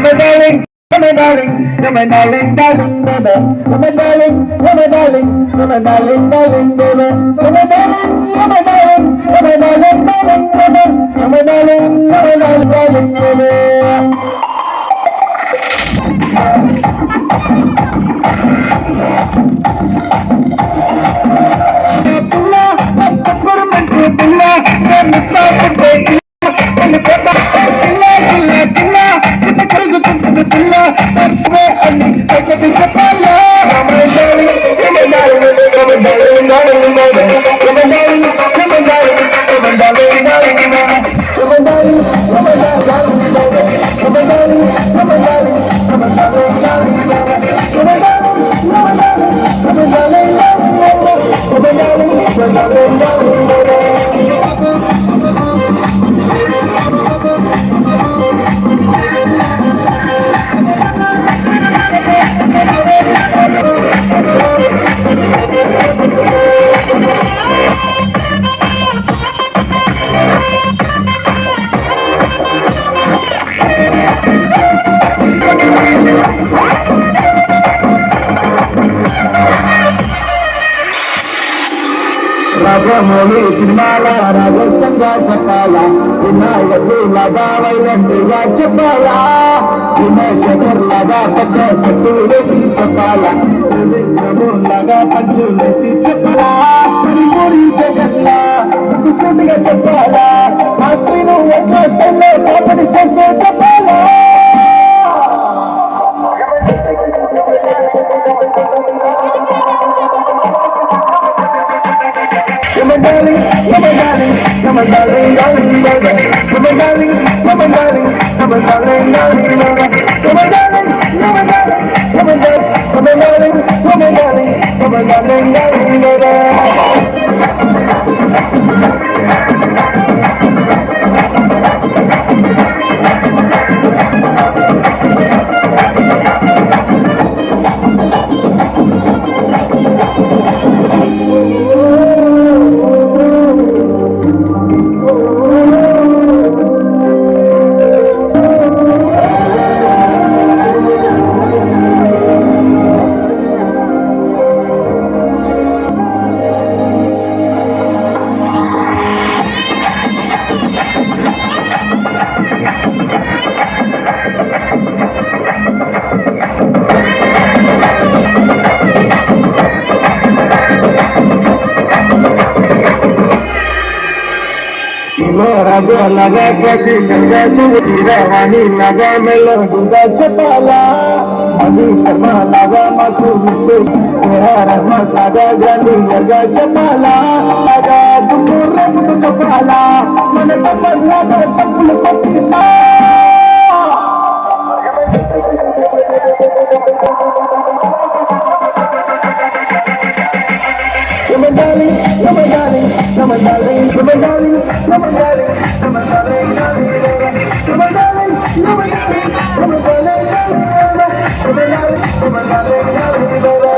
my darling, you're my darling, you're my darling, darling, baby. You're my darling, you're my darling, you're my darling, darling, baby. You're my darling, you're my darling, you're my darling, darling, baby. You're my darling, you're my darling, darling, baby. Pilla, I'm the star today. Rajamouli సినిమాల రహస్యంగా చెప్పాలా, వినాయకుడు లాగా వైలెంట్గా చెప్పాలా, వినాశకర్ లాగా పెద్ద set వేసి చెప్పాలా, త్రివిక్రము లాగా పంచు వేసి చెప్పాలా, పూరి జగన్లా సూటిగా చెప్పాలా, ఆ స్త్రీను ఎట్లా స్టైల్లో కామెడీ చేస్తూ చెప్పాలా. You're my darling, you're my darling, you're my darling, darling, baby. You're my darling, you're my darling, you're my darling, darling, baby. You're my darling, you're my darling, you're my darling, you're my darling, you're my darling, you're my darling, darling, baby. రాజు అలాగా క్లాసికల్గా చూడవాణి లాగా మెలోడీగా చెప్పాలా, మధు శర్మ లాగా mass Rahmat లాగా గ్రాండియర్గా చెప్పాలా, లాగా దుమ్ము రేపుతూ చెప్పాలా, మన తప్పలాగా తప్పులు కొట్టినా. You're my darling, you're my darling, you're my darling, you're my darling, you're my darling, you're my darling, darling, baby. You're my darling, you're my darling, you're my darling, darling, baby. You're my darling, you're my darling, darling, baby.